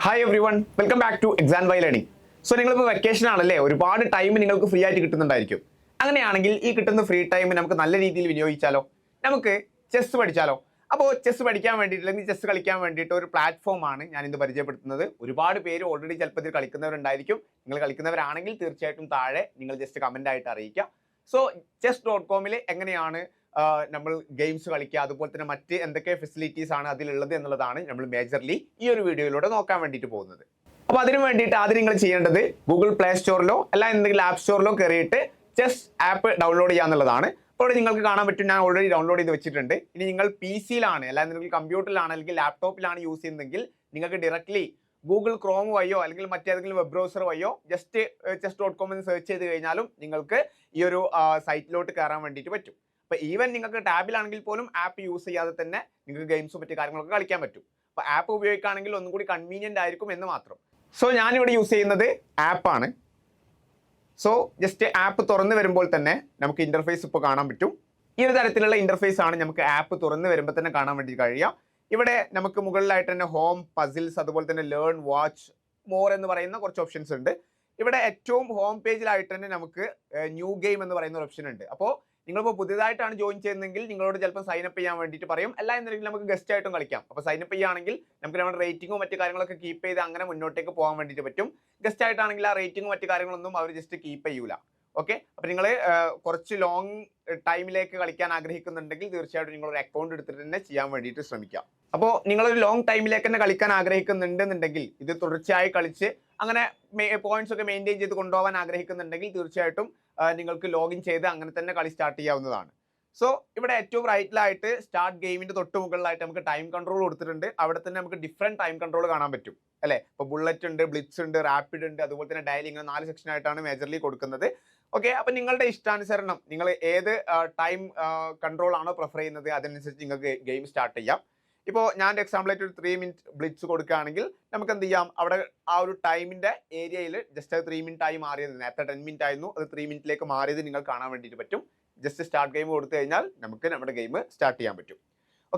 Hi everyone, welcome back to exam by learning. So നിങ്ങളിപ്പോൾ vacation ആണല്ലേ, ഒരുപാട് time നിങ്ങൾക്ക് ഫ്രീ ആയിട്ട് കിട്ടുന്നുണ്ടായിരിക്കും. അങ്ങനെയാണെങ്കിൽ ഈ കിട്ടുന്ന ഫ്രീ ടൈം നമുക്ക് നല്ല രീതിയിൽ വിനിയോഗിച്ചാലോ? നമുക്ക് ചെസ് പഠിച്ചാലോ? അപ്പോൾ ചെസ് പഠിക്കാൻ വേണ്ടിയിട്ട് അല്ലെങ്കിൽ ചെസ് കളിക്കാൻ വേണ്ടിയിട്ട് ഒരു പ്ലാറ്റ്ഫോമാണ് ഞാൻ ഇന്ന് പരിചയപ്പെടുത്തുന്നത്. ഒരുപാട് പേര് ഓൾറെഡി ചിലപ്പോൾ ഇതിൽ കളിക്കുന്നവരുണ്ടായിരിക്കും. നിങ്ങൾ കളിക്കുന്നവരാണെങ്കിൽ തീർച്ചയായിട്ടും താഴെ നിങ്ങൾ ജസ്റ്റ് കമൻ്റ് ആയിട്ട് അറിയിക്കുക. സോ chess.com എങ്ങനെയാണ് നമ്മൾ ഗെയിംസ് കളിക്കുക, അതുപോലെ തന്നെ മറ്റ് എന്തൊക്കെ ഫെസിലിറ്റീസ് ആണ് അതിലുള്ളത് എന്നുള്ളതാണ് നമ്മൾ മേജർലി ഈ ഒരു വീഡിയോയിലൂടെ നോക്കാൻ വേണ്ടിയിട്ട് പോകുന്നത്. അപ്പോൾ അതിന് വേണ്ടിയിട്ട് ആദ്യം നിങ്ങൾ ചെയ്യേണ്ടത് ഗൂഗിൾ പ്ലേ സ്റ്റോറിലോ അല്ല എന്തെങ്കിലും ആപ്പ് സ്റ്റോറിലോ കയറിയിട്ട് ചെസ് ആപ്പ് ഡൗൺലോഡ് ചെയ്യുക എന്നുള്ളതാണ്. അപ്പോൾ നിങ്ങൾക്ക് കാണാൻ പറ്റും, ഞാൻ ഓൾറെഡി ഡൗൺലോഡ് ചെയ്ത് വെച്ചിട്ടുണ്ട്. ഇനി നിങ്ങൾ PC അല്ലാതെ നിങ്ങൾ കമ്പ്യൂട്ടറിലാണ് അല്ലെങ്കിൽ ലാപ്ടോപ്പിലാണ് യൂസ് ചെയ്യുന്നതെങ്കിൽ നിങ്ങൾക്ക് ഡയറക്ട്ലി ഗൂഗിൾ ക്രോം വഴിയോ അല്ലെങ്കിൽ മറ്റേതെങ്കിലും വെബ് ബ്രൗസർ വഴിയോ ജസ്റ്റ് chess.com എന്ന് സെർച്ച് ചെയ്ത് കഴിഞ്ഞാലും നിങ്ങൾക്ക് ഈ ഒരു സൈറ്റിലോട്ട് കയറാൻ വേണ്ടിയിട്ട് പറ്റും. അപ്പോൾ ഈവൻ നിങ്ങൾക്ക് ടാബിലാണെങ്കിൽ പോലും ആപ്പ് യൂസ് ചെയ്യാതെ തന്നെ നിങ്ങൾക്ക് ഗെയിംസും മറ്റു കാര്യങ്ങളൊക്കെ കളിക്കാൻ പറ്റും. അപ്പോൾ ആപ്പ് ഉപയോഗിക്കുകയാണെങ്കിൽ ഒന്നും കൂടി കൺവീനിയൻ്റ് ആയിരിക്കും എന്ന് മാത്രം. സോ ഞാനിവിടെ യൂസ് ചെയ്യുന്നത് ആപ്പാണ്. സോ ജസ്റ്റ് ആപ്പ് തുറന്ന് വരുമ്പോൾ തന്നെ നമുക്ക് ഇൻ്റർഫേസ് ഇപ്പോൾ കാണാൻ പറ്റും. ഈ ഒരു തരത്തിലുള്ള ഇൻ്റർഫേസ് ആണ് നമുക്ക് ആപ്പ് തുറന്ന് വരുമ്പോൾ തന്നെ കാണാൻ വേണ്ടി കഴിയുക. ഇവിടെ നമുക്ക് മുകളിലായിട്ട് തന്നെ ഹോം, പസിൽസ്, അതുപോലെ തന്നെ ലേൺ, വാച്ച്, മോർ എന്ന് പറയുന്ന കുറച്ച് ഓപ്ഷൻസ് ഉണ്ട്. ഇവിടെ ഏറ്റവും ഹോം പേജിലായിട്ട് തന്നെ നമുക്ക് ന്യൂ ഗെയിം എന്ന് പറയുന്ന ഒരു ഓപ്ഷൻ ഉണ്ട്. അപ്പോൾ നിങ്ങളിപ്പോൾ പുതിയതായിട്ടാണ് ജോയിൻ ചെയ്യുന്നതെങ്കിൽ നിങ്ങളോട് ചിലപ്പോൾ സൈനപ്പ് ചെയ്യാൻ വേണ്ടിയിട്ട് പറയും. അല്ല എന്നുണ്ടെങ്കിൽ നമുക്ക് ഗസ്റ്റ് ആയിട്ടും കളിക്കാം. അപ്പോൾ സൈനപ്പ് ചെയ്യുകയാണെങ്കിൽ നമുക്ക് നമ്മുടെ റേറ്റിംഗും മറ്റു കാര്യങ്ങളൊക്കെ കീപ്പ് ചെയ്ത് അങ്ങനെ മുന്നോട്ടേക്ക് പോകാൻ വേണ്ടിയിട്ട് പറ്റും. ഗസ്റ്റ് ആയിട്ടാണെങ്കിൽ ആ റേറ്റിംഗും മറ്റു കാര്യങ്ങളൊന്നും അവർ ജസ്റ്റ് കീപ്പ് ചെയ്യൂല. ഓക്കെ, അപ്പോൾ നിങ്ങൾ കുറച്ച് ലോങ് ടൈമിലേക്ക് കളിക്കാൻ ആഗ്രഹിക്കുന്നുണ്ടെങ്കിൽ തീർച്ചയായിട്ടും നിങ്ങളൊരു അക്കൗണ്ട് എടുത്തിട്ട് തന്നെ ചെയ്യാൻ വേണ്ടിയിട്ട് ശ്രമിക്കാം. അപ്പോൾ നിങ്ങളൊരു ലോങ് ടൈമിലേക്ക് തന്നെ കളിക്കാൻ ആഗ്രഹിക്കുന്നുണ്ടെന്നുണ്ടെങ്കിൽ ഇത് തുടർച്ചയായി കളിച്ച് അങ്ങനെ പോയിന്റ്സ് ഒക്കെ മെയിൻറ്റെയിൻ ചെയ്ത് കൊണ്ടുപോകാൻ ആഗ്രഹിക്കുന്നുണ്ടെങ്കിൽ തീർച്ചയായിട്ടും നിങ്ങൾക്ക് ലോഗിൻ ചെയ്ത് അങ്ങനെ തന്നെ കളി സ്റ്റാർട്ട് ചെയ്യാവുന്നതാണ്. സോ ഇവിടെ ഏറ്റവും റൈറ്റിലായിട്ട് സ്റ്റാർട്ട് ഗെയിമിന്റെ തൊട്ട് മുകളിലായിട്ട് നമുക്ക് ടൈം കൺട്രോൾ കൊടുത്തിട്ടുണ്ട്. അവിടെ തന്നെ നമുക്ക് ഡിഫറെൻറ്റ് ടൈം കൺട്രോൾ കാണാൻ പറ്റും അല്ലേ. ഇപ്പോൾ ബുള്ളറ്റ് ഉണ്ട്, ബ്ലിറ്റ്സ് ഉണ്ട്, റാപ്പിഡ് ഉണ്ട്, അതുപോലെ തന്നെ ഡയലി, ഇങ്ങനെ 4 സെക്ഷനായിട്ടാണ് മേജർലി കൊടുക്കുന്നത്. ഓക്കെ, അപ്പോൾ നിങ്ങളുടെ ഇഷ്ടാനുസരണം നിങ്ങൾ ഏത് ടൈം കൺട്രോൾ ആണോ പ്രിഫർ ചെയ്യുന്നത് അതനുസരിച്ച് നിങ്ങൾക്ക് ഗെയിം സ്റ്റാർട്ട് ചെയ്യാം. ഇപ്പോൾ ഞാൻ എക്സാമ്പിളായിട്ട് ഒരു 3 മിനിറ്റ് ബ്ലിറ്റ്സ് കൊടുക്കുകയാണെങ്കിൽ നമുക്ക് എന്ത് ചെയ്യാം, അവിടെ ആ ഒരു ടൈമിൻ്റെ ഏരിയയിൽ ജസ്റ്റ് 3 മിനിറ്റ് ആയി മാറിയത്, നേരത്തെ 10 മിനിറ്റ് ആയിരുന്നു, അത് 3 മിനിറ്റിലേക്ക് മാറിയത് നിങ്ങൾ കാണാൻ വേണ്ടിയിട്ട് പറ്റും. ജസ്റ്റ് സ്റ്റാർട്ട് ഗെയിം കൊടുത്തു കഴിഞ്ഞാൽ നമുക്ക് നമ്മുടെ ഗെയിം സ്റ്റാർട്ട് ചെയ്യാൻ പറ്റും.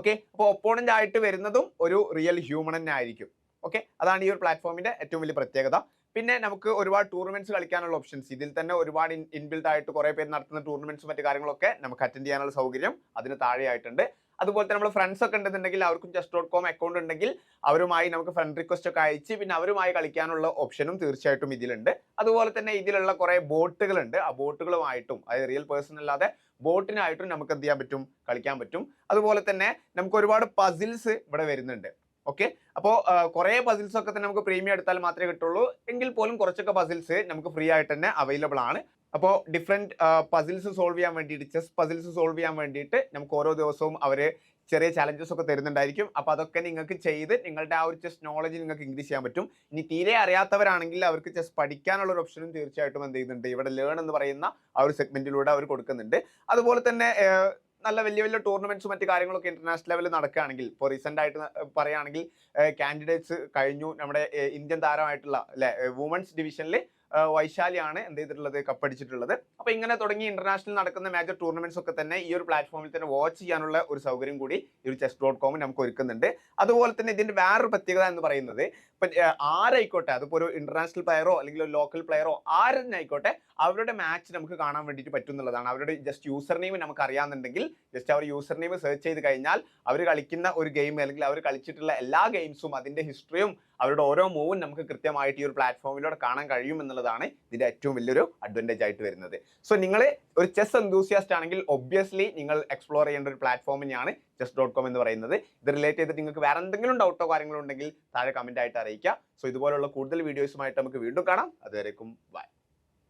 ഓക്കെ, അപ്പോൾ ഒപ്പോണൻ്റ് ആയിട്ട് വരുന്നതും ഒരു റിയൽ ഹ്യൂമൺ തന്നെ ആയിരിക്കും. ഓക്കെ, അതാണ് ഈ ഒരു പ്ലാറ്റ്ഫോമിൻ്റെ ഏറ്റവും വലിയ പ്രത്യേകത. പിന്നെ നമുക്ക് ഒരുപാട് ടൂർണമെന്റ്സ് കളിക്കാനുള്ള ഓപ്ഷൻസ് ഇതിൽ തന്നെ ഒരുപാട് ഇൻബിൽഡ് ആയിട്ട് കുറേ പേര് നടത്തുന്ന ടൂർണമെന്റ്സ് മറ്റു കാര്യങ്ങളൊക്കെ നമുക്ക് അറ്റൻഡ് ചെയ്യാനുള്ള സൗകര്യം അതിന് താഴെയായിട്ടുണ്ട്. അതുപോലെ തന്നെ നമ്മൾ ഫ്രണ്ട്സ് ഒക്കെ ഉണ്ടെന്നുണ്ടെങ്കിൽ അവർക്കും chess.com അക്കൗണ്ട് ഉണ്ടെങ്കിൽ അവരുമായി നമുക്ക് ഫ്രണ്ട് റിക്വസ്റ്റ് ഒക്കെ അയച്ച് പിന്നെ അവരുമായി കളിക്കാനുള്ള ഓപ്ഷനും തീർച്ചയായിട്ടും ഇതിലുണ്ട്. അതുപോലെ തന്നെ ഇതിലുള്ള കുറേ ബോട്ടുകളുണ്ട്. ആ ബോട്ടുകളുമായിട്ടും, അതായത് റിയൽ പേഴ്സൺ അല്ലാതെ ബോട്ടിനായിട്ടും നമുക്ക് എന്ത് ചെയ്യാൻ പറ്റും, കളിക്കാൻ പറ്റും. അതുപോലെ തന്നെ നമുക്ക് ഒരുപാട് പസിൽസ് ഇവിടെ വരുന്നുണ്ട്. ഓക്കെ, അപ്പോൾ കുറേ പസിൽസ് ഒക്കെ തന്നെ നമുക്ക് പ്രീമിയം എടുത്താൽ മാത്രമേ കിട്ടുള്ളൂ. എങ്കിൽ പോലും കുറച്ചൊക്കെ പസിൽസ് നമുക്ക് ഫ്രീ ആയിട്ട് തന്നെ അവൈലബിൾ ആണ്. അപ്പോൾ ഡിഫറെൻറ്റ് പസിൽസ് സോൾവ് ചെയ്യാൻ വേണ്ടിയിട്ട്, ചെസ് പസിൽസ് സോൾവ് ചെയ്യാൻ വേണ്ടിയിട്ട് നമുക്ക് ഓരോ ദിവസവും അവർ ചെറിയ ചാലഞ്ചസ് ഒക്കെ തരുന്നുണ്ടായിരിക്കും. അപ്പോൾ അതൊക്കെ നിങ്ങൾക്ക് ചെയ്ത് നിങ്ങളുടെ ആ ഒരു ചെസ് നോളജ് നിങ്ങൾക്ക് ഇൻക്രീസ് ചെയ്യാൻ പറ്റും. ഇനി തീരെ അറിയാത്തവരാണെങ്കിൽ അവർക്ക് ചെസ് പഠിക്കാനുള്ള ഒരു ഓപ്ഷനും തീർച്ചയായിട്ടും എന്ത് ചെയ്യുന്നുണ്ട്, ഇവിടെ ലേൺ എന്ന് പറയുന്ന ആ ഒരു സെഗ്മെന്റിലൂടെ അവർ കൊടുക്കുന്നുണ്ട്. അതുപോലെ തന്നെ നല്ല വലിയ വലിയ ടൂർണമെന്റ്സ് മറ്റു കാര്യങ്ങളൊക്കെ ഇന്റർനാഷണൽ ലെവലിൽ നടക്കുകയാണെങ്കിൽ, ഇപ്പോൾ റീസെൻ്റ് ആയിട്ട് പറയുകയാണെങ്കിൽ കാൻഡിഡേറ്റ്സ് കഴിഞ്ഞു, നമ്മുടെ ഇന്ത്യൻ താരമായിട്ടുള്ള അല്ലെ വുമൻസ് ഡിവിഷനിൽ വൈശാലിയാണ് എന്ത് ചെയ്തിട്ടുള്ളത്, കപ്പടിച്ചിട്ടുള്ളത്. അപ്പോൾ ഇങ്ങനെ തുടങ്ങി ഇന്റർനാഷണൽ നടക്കുന്ന മേജർ ടൂർണമെന്റ്സ് ഒക്കെ തന്നെ ഈ ഒരു പ്ലാറ്റ്ഫോമിൽ തന്നെ വാച്ച് ചെയ്യാനുള്ള ഒരു സൗകര്യം കൂടി ഈ ഒരു chess.com നമുക്ക് ഒരുക്കുന്നുണ്ട്. അതുപോലെ തന്നെ ഇതിന്റെ വേറൊരു പ്രത്യേകത എന്ന് പറയുന്നത്, ഇപ്പം ആരായിക്കോട്ടെ, അതിപ്പോൾ ഒരു ഇന്റർനാഷണൽ പ്ലെയറോ അല്ലെങ്കിൽ ഒരു ലോക്കൽ പ്ലെയറോ ആരെന്നായിക്കോട്ടെ, അവരുടെ മാച്ച് നമുക്ക് കാണാൻ വേണ്ടിയിട്ട് പറ്റും എന്നുള്ളതാണ്. അവരുടെ ജസ്റ്റ് യൂസർ നെയിം നമുക്ക് അറിയാമെന്നുണ്ടെങ്കിൽ ജസ്റ്റ് അവർ യൂസർ നെയിം സെർച്ച് ചെയ്ത് കഴിഞ്ഞാൽ അവർ കളിക്കുന്ന ഒരു ഗെയിം അല്ലെങ്കിൽ അവർ കളിച്ചിട്ടുള്ള എല്ലാ ഗെയിംസും അതിന്റെ ഹിസ്റ്ററിയും അവരുടെ ഓരോ മൂവും നമുക്ക് കൃത്യമായിട്ട് ഈ ഒരു പ്ലാറ്റ്ഫോമിലൂടെ കാണാൻ കഴിയും എന്നുള്ളതാണ് ഇതിന്റെ ഏറ്റവും വലിയൊരു അഡ്വാൻറ്റേജ് ആയിട്ട് വരുന്നത്. സോ നിങ്ങൾ ഒരു ചെസ് എന്തൂസിയാസ്റ്റ് ആണെങ്കിൽ ഒബ്വിയസ്ലി നിങ്ങൾ എക്സ്പ്ലോർ ചെയ്യേണ്ട ഒരു പ്ലാറ്റ്ഫോം തന്നെയാണ് chess.com എന്ന് പറയുന്നത്. ഇത് റിലേറ്റ് ചെയ്തിട്ട് നിങ്ങൾക്ക് വേറെ എന്തെങ്കിലും ഡൗട്ടോ കാര്യങ്ങളോ ഉണ്ടെങ്കിൽ താഴെ കമന്റ് ആയിട്ട് അറിയിക്കുക. സോ ഇതുപോലുള്ള കൂടുതൽ വീഡിയോസുമായിട്ട് നമുക്ക് വീണ്ടും കാണാം. അതുവരേക്കും ബൈ.